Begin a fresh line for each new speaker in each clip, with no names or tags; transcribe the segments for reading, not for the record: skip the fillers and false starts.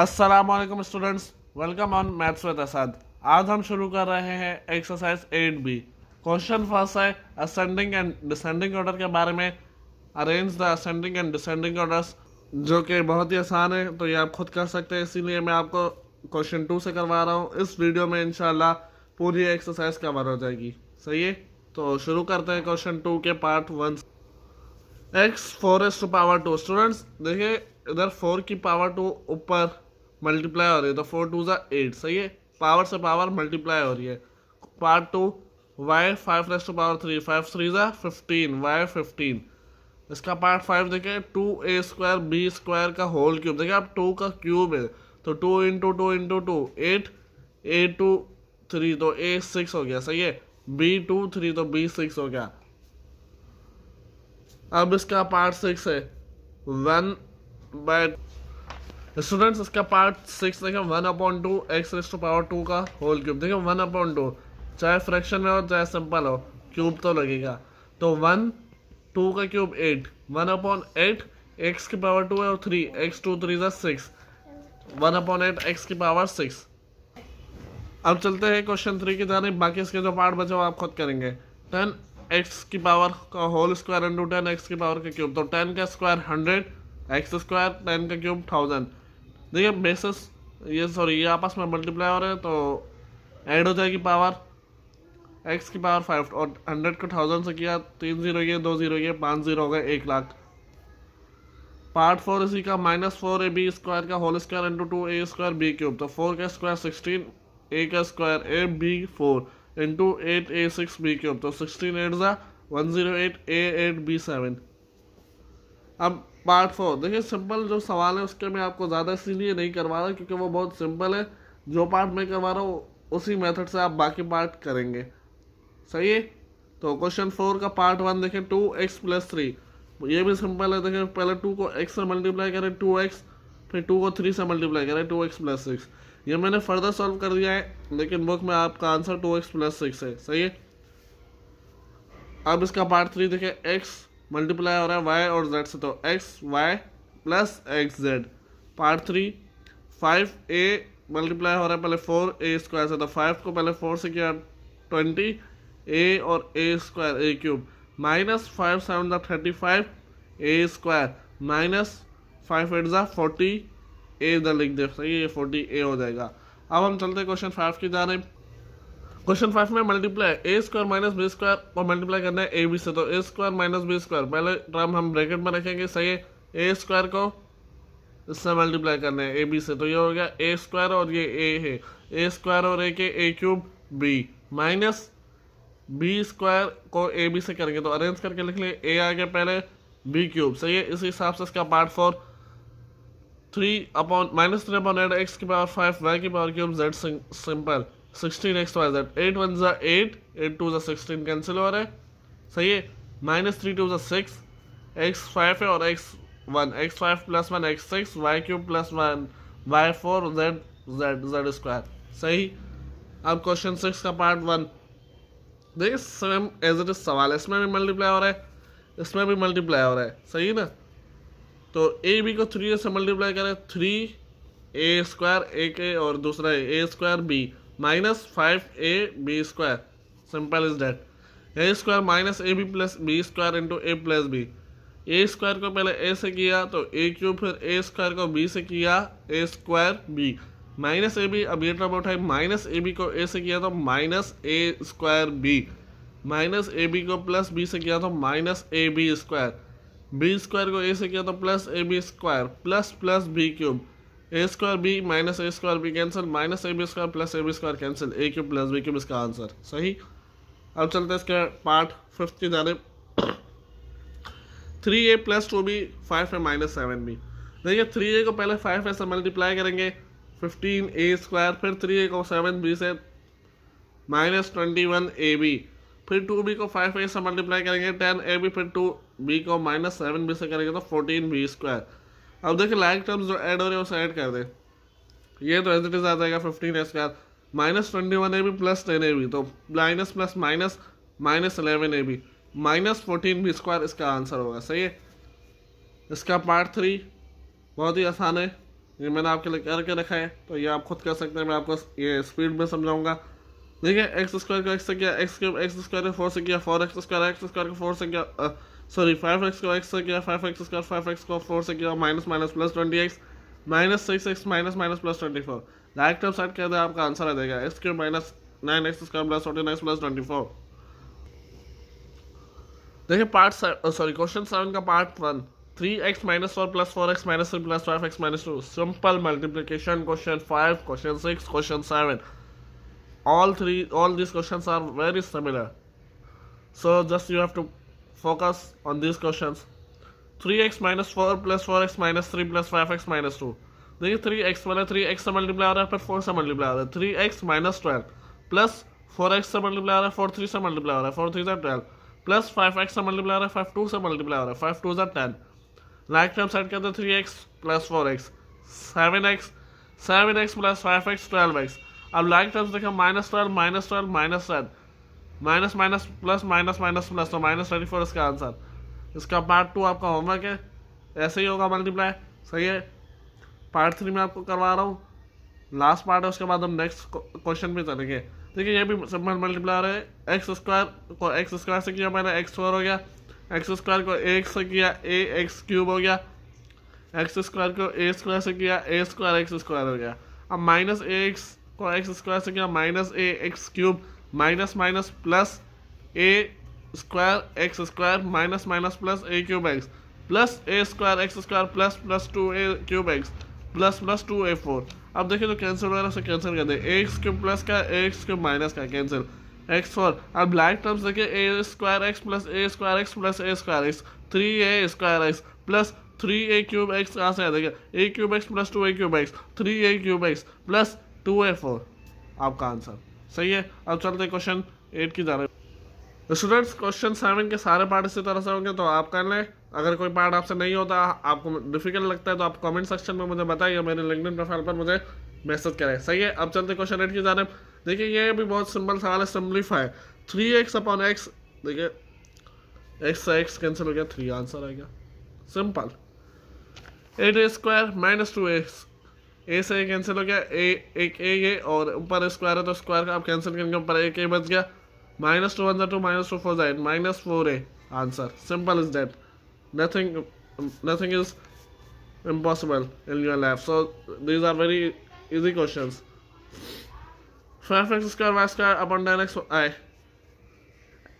अस्सलामुअलैकुम students, welcome on maths with Asad. आज हम शुरू कर रहे हैं एक्सरसाइज 8B। क्वेश्चन फर्स्ट है असेंडिंग एंड डिसेंडिंग ऑर्डर के बारे में। Arrange the ascending and descending orders, जो कि बहुत ही आसान है, तो ये आप खुद कर सकते हैं, इसीलिए मैं आपको क्वेश्चन 2 से करवा रहा हूँ। इस वीडियो में इंशाल्लाह पूरी एक्सरसाइज कवर हो जाएगी। सही है, तो शुरू करते हैं क्वेश्चन 2 के पार्ट 1। एक्स 4⁻²। स्टूडेंट्स देखिए, इधर 4 की पावर 2 ऊपर मल्टीप्लाई हो रही है, तो 4 2 ज़ा 8। सही है, पावर से पावर मल्टीप्लाई हो रही है। पार्ट 2 वाई 5⁻3, 5 3 ज़ा 15, वाई 15। इसका पार्ट 5 देखें, 2a² b² का होल क्यूब। देखिए आप 2 का क्यूब है, तो 2 इंटू 2 इंटू 2 8, a2 3 तो a 6 हो गया। सही है, b2 3 तो b 6 हो गया। अब इसका पार्ट 6 है 1 बाय। स्टूडेंट्स इसका पार्ट 6 देखें, 1/2 x⁻² का होल क्यूब। देखिए 1/2, चाहे फ्रैक्शन में हो चाहे सिंपल हो, क्यूब तो लगेगा। तो 1 2 का क्यूब 8, 1/8 x की पावर 2 है और 3, x 2 3 ज़ा 6, 1/8 x की पावर 6। अब चलते हैं क्वेश्चन 3 की जानिब। बाकी इसके जो पार्ट बचे वो आप खुद करेंगे। 10 x की पावर का होल स्क्वायर इंटू 10 x की पावर का क्यूब। तो 10 का स्क्वायर 100, x स्क्वायर 10 का क्यूब 1000। देखिए बेसिस ये आपस में मल्टीप्लाई हो रहे हैं, तो ऐड हो जाएगी पावर। x की पावर 5 और 100 को 1000 से किया, 3 0 ये 2 0 ये 5 0 हो गए 1 लाख। पार्ट 4 इसी का -4ab² का whole square into 2a² b³। तो 4 का स्क्वायर 16, a का square a b4 into 8a6 b³। तो 16 8 ज़ा 108 a8 b7। अब पार्ट 4 देखिए, सिंपल जो सवाल है उसके मैं आपको ज़्यादा इसीलिए नहीं करवा रहा क्योंकि वो बहुत सिंपल है। जो पार्ट मैं करवा रहा हूँ उसी मेथड से आप बाकी पार्ट करेंगे। सही है, तो क्वेश्चन 4 का पार्ट 1 देखें, 2x + 3। ये भी सिंपल है। देखें पहले 2 को x से मल्टीप्लाई करें 2x, फिर 2 को 3 से मल्टीप्लाई करें 2x + 6। ये मैंने फर्दर सॉल्व कर दिया है, लेकिन बुक में आपका आंसर 2x + 6 है। सही है, अब इसका पार्ट 3 देखें, x मल्टीप्लाई हो रहा है y और z से, तो x y + xz। Part 3 5a multiply हो रहा है पहले 4a² से, तो 5 को पहले 4 से किया 20, a और a² a³ -5 7 ज़ा 35 a² -5 8 ज़ा 40 a इधर लिख दे। सही है, 40 a हो जाएगा। अब हम चलते हैं क्वेश्चन 5 की जानिब। क्वेश्चन 5 में मल्टीप्लाई a² - b² और मल्टीप्लाई करना है ab से, तो a² - b² पहले टर्म हम ब्रैकेट में रखेंगे। सही है, a² को इससे मल्टीप्लाई करना है ab से, तो ये हो गया a² और ये a है, a² और a के a³ b माइनस b² को ab से करेंगे, तो अरेंज करके लिख लें, a आ गया पहले b³। सही है, इसी हिसाब से इसका पार्ट 4 -3/8 x की पावर 5 y की power cube z simple 16 x y z। 8 1 ज़ा 8, 8 2 ज़ा 16 कैंसिल हो रहा है। सही है, -3 2 ज़ा 6, x 5 है और x 1, x5 + 1 x 6, y³ + 1 y4 z square. सही, अब क्वेश्चन 6 का पार्ट 1 देखिए, सेम एज इट इज सवाल है। इसमें भी मल्टीप्लाई हो रहा है, इसमें भी मल्टीप्लाई हो रहा है। सही है ना, तो ए बी को 3 से मल्टीप्लाई करें, 3a² a के और दूसरा है a² b -5ab²। Simple is that. a² - ab + b² into a + b। a² को पहले a से किया तो a³ फिर a² को b से किया a² b -ab। अब ये टर्म उठाए, -ab को a से किया तो -a² b -ab को +b से किया तो -ab²। b² को a से किया तो +ab² + b³ a² b -a² b cancel, -ab² + ab² cancel, a³ + b³ इसका आंसर। सही, अब चलते हैं इसके पार्ट 5 की जानिब। 3a + 2b 5 है -7b। देखिए 3a को पहले 5a से मल्टीप्लाई करेंगे 15a², फिर 3a को 7b से -21ab, फिर 2b को 5a से मल्टीप्लाई करेंगे 10ab, फिर 2b को -7b से करेंगे तो 14b²। अब देखिए लाइक टर्म्स जो ऐड हो रहे हैं उसे ऐड कर दें। ये तो एज इट इज आ जाएगा 15a² -21ab + 10ab, तो minus plus minus -11ab -14b² इसका आंसर होगा। सही है, इसका पार्ट 3 बहुत ही आसान है। ये मैंने आपके लिए करके रखा है, तो ये आप खुद कर सकते हैं, मैं आपको ये स्पीड में समझाऊंगा। देखिए एक्स स्क्वायर को एक्स से किया, एक्स क्यूब एक्स स्क्वायर को 4 से किया, 4x स्क्वायर को 4 से किया, सॉरी 5x को x से किया, 5x स्क्वायर 5x को 4 से किया, minus minus plus 20x minus 6x minus minus plus 24। Right term side कर दे, आपका आंसर आ जाएगा x cube minus 9x square plus 14x plus 24। देखिए पार्ट सॉरी क्वेश्चन 7 का part 1, 3x minus 4 plus 4x minus 3 plus 5x minus 2, simple multiplication question 5, question 6, question 7, all these questions are very similar, so just you have to focus on these questions. 3x minus 4 plus 4x minus 3 plus 5x minus 2। देखिए 3x वाला 3x से multiply हो रहा है, फिर 4 से multiply हो रहा है, 3x माइनस 12 प्लस 4x से मल्टीप्लाई हो रहा है, 4 3 से मल्टीप्लाई हो रहा है, 4 3 12 प्लस 5x से मल्टीप्लाई हो रहा है, 5 2 से मल्टीप्लाई हो रहा है, 5 2 10। राइट टर्म साइड करते 3x plus 4x 7x plus 5x 12x। अब लाइक टर्म्स देखो minus 12 minus 12 minus 10 minus minus plus minus minus plus, तो माइनस 24 इसका आंसर। इसका पार्ट 2 आपका होमवर्क है, ऐसे ही होगा मल्टीप्लाई, सही है। पार्ट 3 में आपको करवा रहा हूँ, लास्ट पार्ट है, उसके बाद हम नेक्स्ट क्वेश्चन पे चलेंगे। देखिए ये भी सिंपल मल्टीप्लाई रहे, एक्स स्क्वायर को एक्स स्क्वायर से किया मैंने, एक्स स्क्वायर हो गया, एक्स स्क्वायर को ए से किया, ए एक्स क्यूब हो गया, एक्स स्क्वायर को ए स्क्वायर से किया, ए स्क्वायर एक्स स्क्वायर हो गया। अब माइनस ए एक्स को एक्स स्क्वायर से किया, minus a x cube minus minus plus a square x square minus minus plus a cube x plus a square x square plus plus 2a cube x plus plus 2a4। अब देखिए तो cancel वगैरह से cancel कर दे, a x cube plus का a x cube minus का cancel, x4। अब लाइक टर्म्स देखिए a square x plus a square x plus a square x 3a square x plus 3a cube x कहाँ से आ जाएगा, a cube x plus 2a cube x 3a cube x plus 2a4 आपका answer, सही है। अब चलते question 8 की जा रहे हैं। स्टूडेंट्स क्वेश्चन 7 के सारे पार्ट इसी तरह से होंगे, तो आप कर लें। अगर कोई पार्ट आपसे नहीं होता, आपको डिफिकल्ट लगता है, तो आप कमेंट सेक्शन में मुझे बताइए, मेरे लिंक्डइन प्रोफाइल पर मुझे मैसेज करें, सही है। अब चलते क्वेश्चन 8 की जा रहे हैं। देखिए ये भी बहुत सिंपल सवाल है, सिम्प्लीफाई 3x अपॉन एक्स। देखिए एक्स से एक्स कैंसिल हो गया, 3 आंसर आएगा, simple. 8a square minus 2x, ए से ए कैंसिल हो गया, एक ए ये और ऊपर स्क्वायर है तो स्क्वायर का आप कैंसिल करेंगे, ऊपर एक ए बच गया, minus 2 1 2 minus 2 4 8 minus 4a answer, simple is that, nothing is impossible in your life, so these are very easy questions. 5x square y square upon 10x I,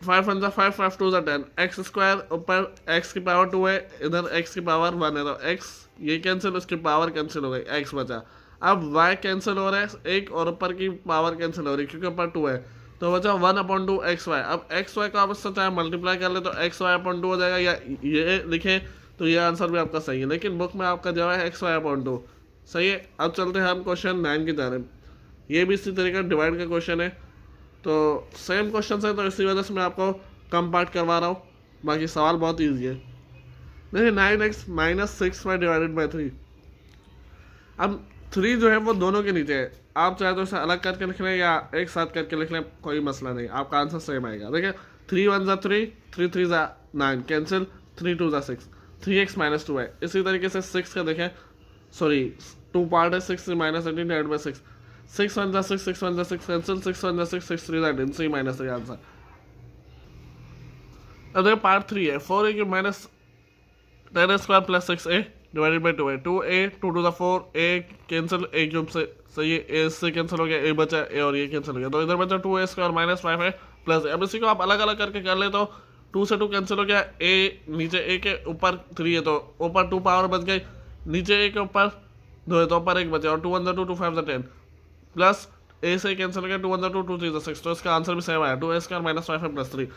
5 1 5 5 2 10, x square ऊपर x की power 2 है, इधर x की power 1 है, तो x ये cancel, उसकी power cancel हो गई, x बचा। अब y कैंसिल हो रहा है एक, और ऊपर की पावर कैंसिल हो रही है क्योंकि ऊपर 2 है, तो बचा 1/2 xy। अब xy को आप इससे चाहे मल्टीप्लाई कर ले तो xy/2 हो जाएगा, या ये लिखे तो ये आंसर भी आपका सही है, लेकिन बुक में आपका जवाब है xy/2, सही है। अब चलते हैं हम क्वेश्चन 9 की जानिब। ये भी इसी तरीके का डिवाइड का क्वेश्चन है, तो सेम क्वेश्चन है, तो इसी वजह से मैं आपको कम पार्ट करवा रहा हूँ, बाकी सवाल बहुत ईजी है। देखिए 9x minus 6y divided by 3। अब 3 जो है वो दोनों के नीचे है, आप चाहे तो इसे अलग करके लिख लें या एक साथ करके लिख लें, कोई मसला नहीं, आपका आंसर सेम आएगा। देखिए 3 1 3, 3 3 9 कैंसिल, 3 2 6, 3x माइनस 2 है। इसी तरीके से 6 का देखें, सॉरी 2 पार्ट है, 6 minus 18 divide by 6, 6 1 6 6 1 6 cancel, 6 1 6 6 3 10, 3 minus 3 answer. अब देखिए पार्ट 3 है, 4a cube minus 10a square plus 6a divided by 2a, 2a 2 to the 4 a cancel, a cube से सही है, a से कैंसिल हो गया, a बचा a और ये कैंसिल हो गया, तो इधर बचा 2a square minus 5a plus. अब इसी को आप अलग अलग करके कर ले तो 2 से 2 कैंसिल हो गया, a नीचे a के ऊपर 3 है तो ऊपर 2 पावर बच गई, नीचे a के ऊपर 2 है तो ऊपर 1 बचा, और 2 1 2 2 5 10 प्लस a से कैंसिल हो गया, 2 1 2 2 3 6, तो इसका आंसर भी सेम आया, 2a square minus 5 plus 3।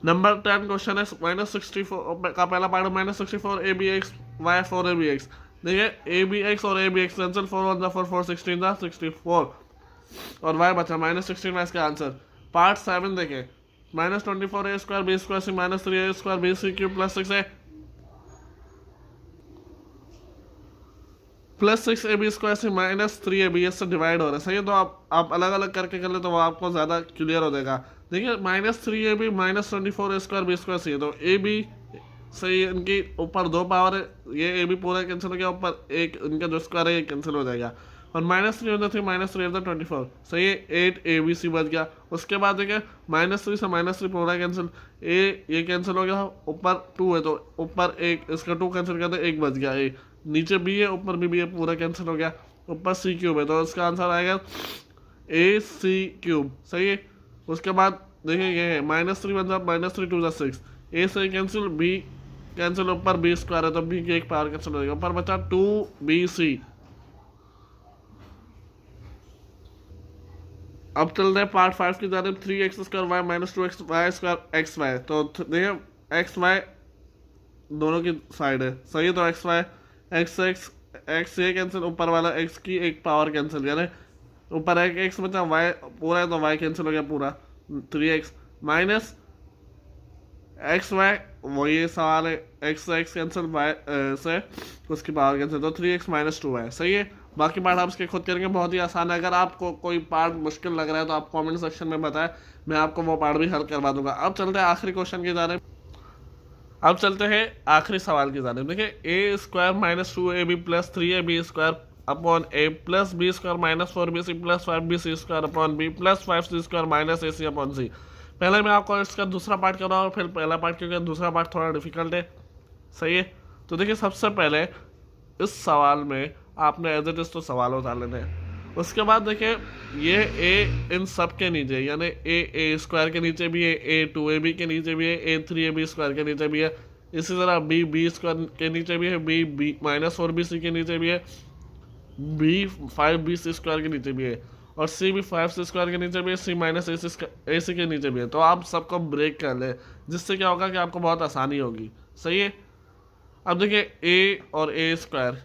Number 10 question है माइनस 64 का पहला part, minus 64 abx y 4 abx। देखिए abx और abx कैंसिल, 4 1 4 4 16 64 और y बचा माइनस 16 y इसका आंसर। पार्ट 7 देखें, minus 24 a square b square से minus 3a square b c cube plus 6 है प्लस 6 ab स्क्वायर से माइनस 3 ab से डिवाइड हो रहा है, सही है। तो आप अलग अलग करके कर ले तो वो आपको ज़्यादा क्लियर हो जाएगा। देखिए minus 3 ab minus 24 a square b square c है, तो ab सही, इनकी ऊपर 2 पावर है, ये ए भी पूरा कैंसिल हो गया, ऊपर एक इनका जो स्क्वायर है ये कैंसिल हो जाएगा। और -3 -3 सही है, 8 ABC बच गया। उसके बाद देखिए -3 से -3 पूरा कैंसिल, ये कैंसिल हो गया, ऊपर 2 है तो ऊपर एक इसका 2 कैंसिल कर दे, 1 बच गया। ए नीचे बी है, ऊपर भी है, पूरा कैंसिल हो गया। ऊपर C³ है तो इसका आंसर आएगा AC³। सही है। उसके बाद देखिए ये है -3 बन जाए, -3 2 6, ए से कैंसिल, बी कैंसिल, ऊपर बी स्क्वायर है तो बी की एक पावर कैंसिल हो जाएगा। ऊपर बचा 2BC। अब चल रहे हैं पार्ट 5 की जानिब। 3x² y - 2xy² xy। तो देखिए एक्स वाई दोनों की साइड है, सही है। तो x ये कैंसिल, ऊपर वाला x की एक पावर कैंसिल, यानी ऊपर एक x बचा, y पूरा है तो y कैंसिल हो गया पूरा। 3x माइनस XY, वो ये सवाल है, x कैंसिल, y से उसकी पावर कैंसिल, तो 3x - 2y। सही है। बाकी पार्ट आप इसके खुद करेंगे, बहुत ही आसान है। अगर आपको कोई पार्ट मुश्किल लग रहा है तो आप कमेंट सेक्शन में बताएं, मैं आपको वो पार्ट भी हल करवा दूंगा। अब चलते हैं आखिरी क्वेश्चन की जानिब। अब चलते हैं आखिरी सवाल की जानिब। देखिए A² - 2AB + 3AB² upon A + B² - 4BC + 5BC² upon B + 5C² - AC upon C। पहले मैं आपको इसका दूसरा पार्ट कर रहा हूँ, फिर पहला पार्ट, क्योंकि दूसरा पार्ट थोड़ा डिफिकल्ट है। सही है। तो देखिए सबसे पहले इस सवाल में आपने एज इट इज तो सवाल उतार लेने हैं। उसके बाद देखिए ये ए इन सब के नीचे, यानी A² के नीचे भी है, A 2AB के नीचे भी है, A 3AB² के नीचे भी है। इसी तरह B² के नीचे भी है, B -4BC के नीचे भी है, B 5BC² के नीचे भी है, और C भी 5C² के नीचे भी है, C - AC के नीचे भी है। तो आप सबको ब्रेक कर ले, जिससे क्या होगा कि आपको बहुत आसानी होगी। सही है। अब देखिए A और A²,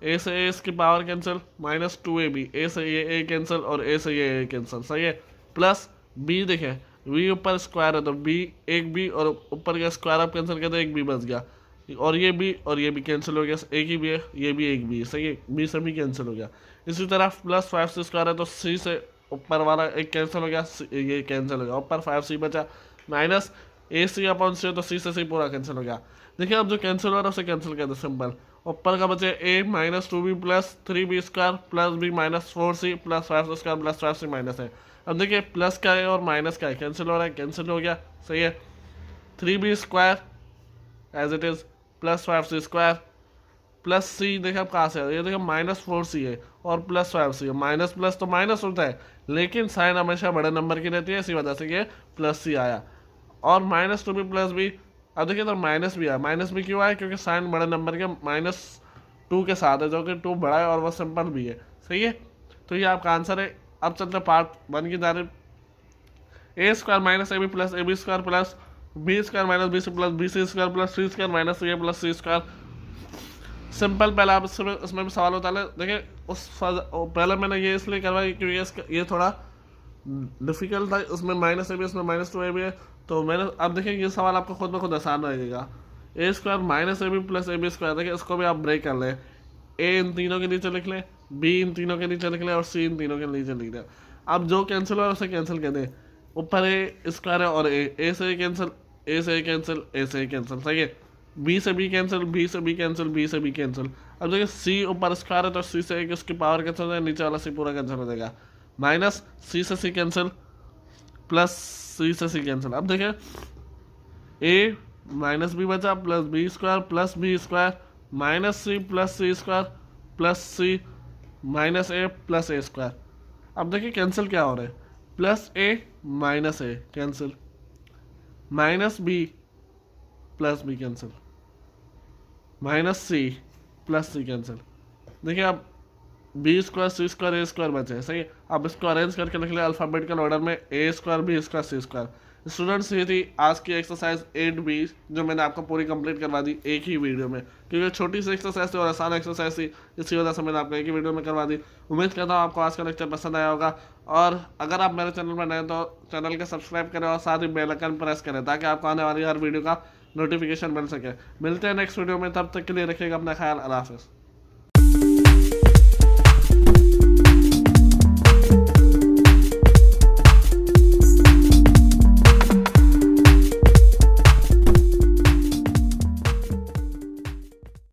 A से A इसकी पावर कैंसिल, -2AB, A से ये A कैंसिल और A से ये A कैंसिल। सही है। प्लस B देखें, B ऊपर स्क्वायर है तो B, एक B और ऊपर का स्क्वायर आप कैंसिल करते, एक B बच गया, और ये भी कैंसिल हो गया, एक ही भी है, ये भी एक भी है। सही है। B से भी कैंसिल हो गया। इसी तरह प्लस 5C² है तो C से ऊपर वाला एक कैंसिल हो गया, ये कैंसिल हो गया, ऊपर 5C बचा, माइनस AC अपॉन C तो C से C पूरा कैंसिल हो गया। देखिए अब जो कैंसिल हो रहा है उसे कैंसिल कर दो, सिंपल। ऊपर का बचे A - 2B + 3B² + B - 4C + 5C² + 5C minus है। अब देखिए प्लस का है और माइनस का है, कैंसिल हो रहा है, कैंसिल हो गया। सही है। 3B² as it is + 5C² plus C देखिए अब कहाँ से है, ये देखिए -4C है और + 5C है। माइनस प्लस तो माइनस होता है, लेकिन साइन हमेशा बड़े नंबर की रहती है, इसी वजह से ये +C आया। और -2B + B, अब देखिए तो माइनस भी आया। माइनस भी क्यों आया, क्योंकि साइन बड़े नंबर के -2 के साथ है, जो कि 2 बड़ा है और वो सिंपल भी है। सही है। तो ये आपका आंसर है। अब चलते पार्ट 1 की जानिब। A² - AB + AB² + B² - BC + BC² + C² - A + C²। Simple. पहले आप इसमें भी सवाल होता है। देखिए पहले मैंने ये इसलिए करवाया क्योंकि ये थोड़ा डिफिकल्ट था, उसमें -AB इसमें -2AB है। तो मैंने अब देखिए ये सवाल आपको खुद ब खुद आसान रहेगा। A² - AB + AB², देखिए इसको भी आप ब्रेक कर लें। A इन तीनों के नीचे लिख लें, B इन तीनों के नीचे लिख लें और C इन तीनों के नीचे लिख लें। अब जो कैंसिल हो उसे कैंसिल कर दें। ऊपर A² है और A से A कैंसिल, A से A कैंसिल, A से A कैंसिल। सही है। B से B कैंसिल, B से B कैंसिल, B से B कैंसिल। अब देखिए C ऊपर स्क्वायर है तो C से एक उसकी पावर कैंसिल हो जाएगा, नीचे वाला C पूरा कैंसिल हो जाएगा। माइनस C से C कैंसिल, प्लस C से C कैंसिल। अब देखिए A - B बचा, + B² + B² -C + C² + C -A + A²। अब देखिए कैंसिल क्या हो रहा है, +A - A cancel, -B + B cancel, -C + C cancel. देखिए अब B² C² A² बचे हैं। सही है। अब इसको अरेंज करके लिख लिया अल्फ़ाबेटिकल ऑर्डर में, A² B² C²। स्टूडेंट्स ये थी आज की एक्सरसाइज 8B, जो मैंने आपको पूरी कंप्लीट करवा दी एक ही वीडियो में, क्योंकि छोटी सी एक्सरसाइज थी और आसान एक्सरसाइज थी, इसी वजह से मैंने आपको एक ही वीडियो में करवा दी। उम्मीद करता हूँ आपको आज का लेक्चर पसंद आया होगा, और अगर आप मेरे चैनल पर नए तो चैनल को सब्सक्राइब करें और साथ ही बेल आइकन प्रेस करें, ताकि आपको आने वाली हर वीडियो का नोटिफिकेशन मिल सके। मिलते हैं नेक्स्ट वीडियो में, तब तक के लिए रखिएगा अपना ख्याल। अल्लाह हाफ़िज़।